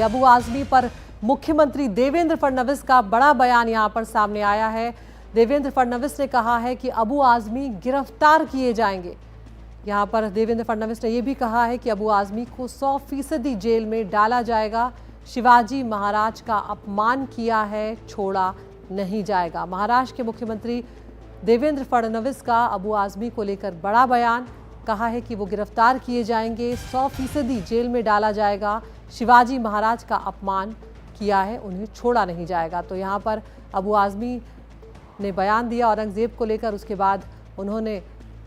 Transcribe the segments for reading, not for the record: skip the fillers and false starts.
अबू आजमी पर मुख्यमंत्री देवेंद्र फडणवीस का बड़ा बयान यहां पर सामने आया है। देवेंद्र फडणवीस ने कहा है कि अबू आजमी गिरफ्तार किए जाएंगे। यहां पर देवेंद्र फडणवीस ने यह भी कहा है कि अबू आजमी को 100% जेल में डाला जाएगा। शिवाजी महाराज का अपमान किया है, छोड़ा नहीं जाएगा। महाराष्ट्र के मुख्यमंत्री देवेंद्र फडणवीस का अबू आजमी को लेकर बड़ा बयान, कहा है कि वो गिरफ्तार किए जाएंगे, 100% जेल में डाला जाएगा। शिवाजी महाराज का अपमान किया है, उन्हें छोड़ा नहीं जाएगा। तो यहाँ पर अबू आजमी ने बयान दिया औरंगजेब को लेकर। उसके बाद उन्होंने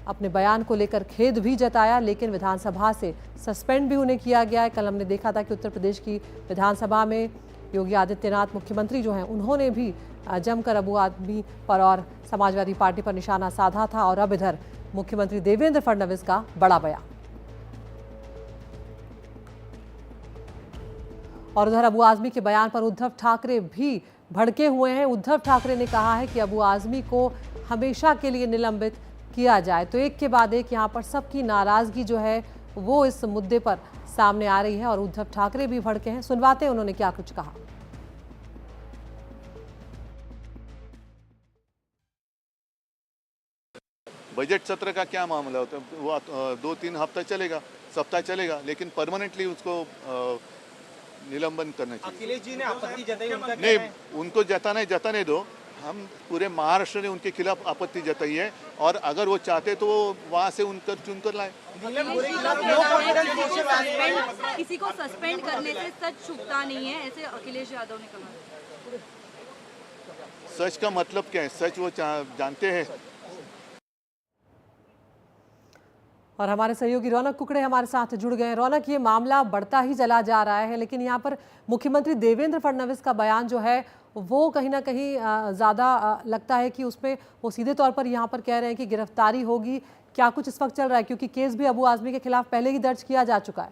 अपने बयान को लेकर खेद भी जताया, लेकिन विधानसभा से सस्पेंड भी उन्हें किया गया है। कल हमने देखा था कि उत्तर प्रदेश की विधानसभा में योगी आदित्यनाथ मुख्यमंत्री जो हैं, उन्होंने भी जमकर अबू आजमी पर और समाजवादी पार्टी पर निशाना साधा था। और अब इधर मुख्यमंत्री देवेंद्र फडणवीस का बड़ा बयान। और उधर अबू आजमी के बयान पर उद्धव ठाकरे भी भड़के हुए हैं। उद्धव ठाकरे ने कहा है कि अबू आजमी को हमेशा के लिए निलंबित किया जाए। तो एक के बाद एक यहाँ पर सबकी नाराजगी जो है वो इस मुद्दे पर सामने आ रही है और उद्धव ठाकरे भी भड़के हैं। सुनवाते हैं उन्होंने क्या कुछ कहा। बजट सत्र का क्या मामला होता है, वो 2-3 हफ्ता चलेगा, सप्ताह चलेगा, लेकिन परमानेंटली उसको निलंबन करना चाहिए। अखिलेश जी ने आपत्ति जताई, उनका नहीं, उनको जताने दो। हम पूरे महाराष्ट्र ने उनके खिलाफ आपत्ति जताई है और अगर वो चाहते तो वो वहाँ से चुनकर लाए। किसी को सस्पेंड करने से सच छुपता नहीं है, ऐसे अखिलेश यादव ने कहा। सच का मतलब क्या है, सच वो जानते हैं। और हमारे सहयोगी रौनक कुकड़े हमारे साथ जुड़ गए हैं। रौनक, ये मामला बढ़ता ही चला जा रहा है, लेकिन यहाँ पर मुख्यमंत्री देवेंद्र फडणवीस का बयान जो है वो कहीं ना कहीं ज़्यादा लगता है कि उसमें वो सीधे तौर पर यहाँ पर कह रहे हैं कि गिरफ्तारी होगी। क्या कुछ इस वक्त चल रहा है, क्योंकि केस भी अबू आजमी के खिलाफ पहले ही दर्ज किया जा चुका है?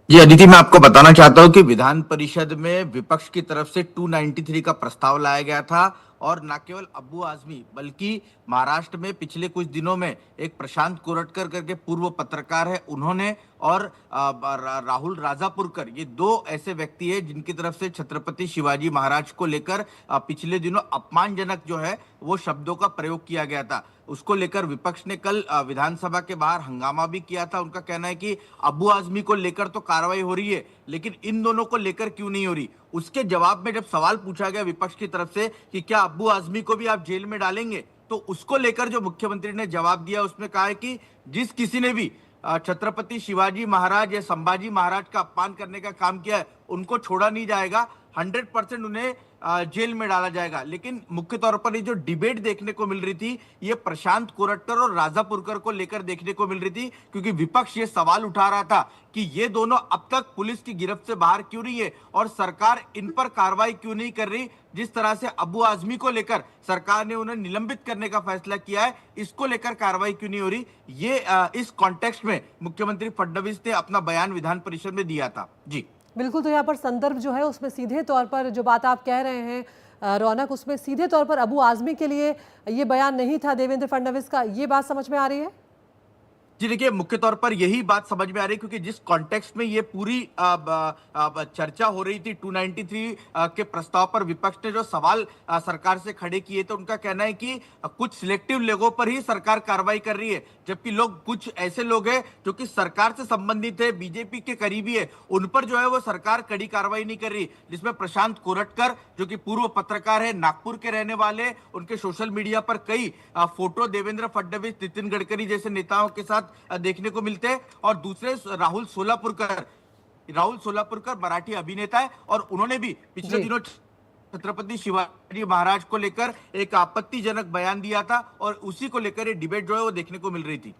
जी अदिति, मैं आपको बताना चाहता हूं कि विधान परिषद में विपक्ष की तरफ से 293 का प्रस्ताव लाया गया था और न केवल अबू आजमी बल्कि महाराष्ट्र में पिछले कुछ दिनों में एक प्रशांत कोरटकर करके पूर्व पत्रकार है, उन्होंने और राहुल राजापुरकर, ये दो ऐसे व्यक्ति है जिनकी तरफ से छत्रपति शिवाजी महाराज को लेकर पिछले दिनों अपमानजनक जो है वो शब्दों का प्रयोग किया गया था। उसको लेकर विपक्ष ने कल विधानसभा के बाहर हंगामा भी किया था। उनका कहना है कि अबू आजमी को लेकर तो कार्रवाई हो रही है, लेकिन इन दोनों को लेकर क्यों नहीं हो रही। उसके जवाब में जब सवाल पूछा गया विपक्ष की तरफ से कि क्या अबू आजमी को भी आप जेल में डालेंगे, तो उसको लेकर जो मुख्यमंत्री ने जवाब दिया उसमें कहा है कि जिस किसी ने भी छत्रपति शिवाजी महाराज या संभाजी महाराज का अपमान करने का काम किया है उनको छोड़ा नहीं जाएगा, 100% उन्हें जेल में डाला जाएगा। लेकिन मुख्य तौर पर ये जो डिबेट देखने को मिल रही थी ये प्रशांत कोरटकर और राजापुरकर को लेकर देखने को मिल रही थी, क्योंकि विपक्ष ये सवाल उठा रहा था कि ये दोनों अब तक पुलिस की गिरफ्त से बाहर क्यों नहीं है और सरकार इन पर कार्रवाई क्यों नहीं कर रही। जिस तरह से अबू आजमी को लेकर सरकार ने उन्हें निलंबित करने का फैसला किया है, इसको लेकर कार्रवाई क्यों नहीं हो रही। ये इस कॉन्टेक्स्ट में मुख्यमंत्री फडणवीस ने अपना बयान विधान परिषद में दिया था। जी बिल्कुल, तो यहाँ पर संदर्भ जो है उसमें सीधे तौर पर जो बात आप कह रहे हैं रौनक, उसमें सीधे तौर पर अबू आजमी के लिए ये बयान नहीं था देवेंद्र फडणवीस का, ये बात समझ में आ रही है? जी देखिए, मुख्य तौर पर यही बात समझ में आ रही है, क्योंकि जिस कॉन्टेक्स्ट में ये पूरी चर्चा हो रही थी 293 के प्रस्ताव पर विपक्ष ने जो सवाल सरकार से खड़े किए थे, उनका कहना है कि कुछ सिलेक्टिव लोगों पर ही सरकार कार्रवाई कर रही है, जबकि कुछ ऐसे लोग हैं जो कि सरकार से संबंधित है, बीजेपी के करीबी है, उन पर जो है वो सरकार कड़ी कार्रवाई नहीं कर रही। जिसमें प्रशांत कोरटकर जो कि पूर्व पत्रकार है, नागपुर के रहने वाले, उनके सोशल मीडिया पर कई फोटो देवेंद्र फडणवीस, नितिन गडकरी जैसे नेताओं के साथ देखने को मिलते हैं। और दूसरे राहुल सोलापुरकर मराठी अभिनेता है और उन्होंने भी पिछले दिनों छत्रपति शिवाजी महाराज को लेकर एक आपत्तिजनक बयान दिया था और उसी को लेकर ये डिबेट जो है वो देखने को मिल रही थी।